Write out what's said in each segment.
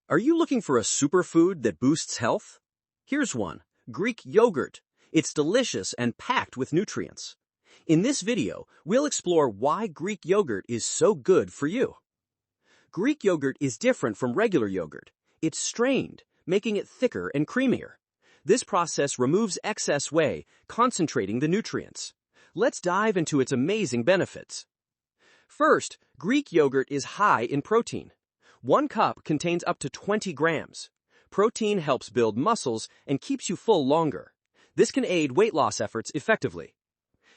Are you looking for a superfood that boosts health? Here's one: Greek yogurt. It's delicious and packed with nutrients. In this video, we'll explore why Greek yogurt is so good for you. Greek yogurt is different from regular yogurt. It's strained, making it thicker and creamier. This process removes excess whey, concentrating the nutrients. Let's dive into its amazing benefits. First, Greek yogurt is high in protein. 1 cup contains up to 20 grams. Protein helps build muscles and keeps you full longer. This can aid weight loss efforts effectively.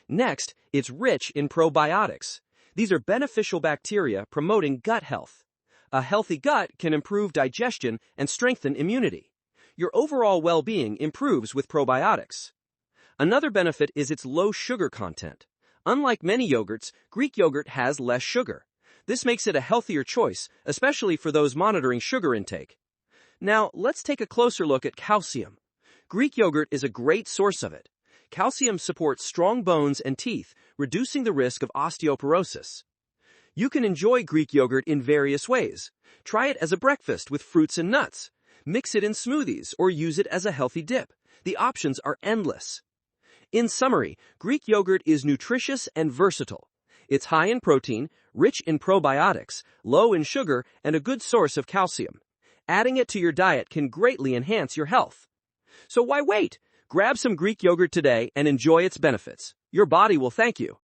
Next, it's rich in probiotics. These are beneficial bacteria promoting gut health. A healthy gut can improve digestion and strengthen immunity. Your overall well-being improves with probiotics. Another benefit is its low sugar content. Unlike many yogurts, Greek yogurt has less sugar. This makes it a healthier choice, especially for those monitoring sugar intake. Now, let's take a closer look at calcium. Greek yogurt is a great source of it. Calcium supports strong bones and teeth, reducing the risk of osteoporosis. You can enjoy Greek yogurt in various ways. Try it as a breakfast with fruits and nuts. Mix it in smoothies or use it as a healthy dip. The options are endless. In summary, Greek yogurt is nutritious and versatile. It's high in protein, rich in probiotics, low in sugar, and a good source of calcium. Adding it to your diet can greatly enhance your health. So why wait? Grab some Greek yogurt today and enjoy its benefits. Your body will thank you.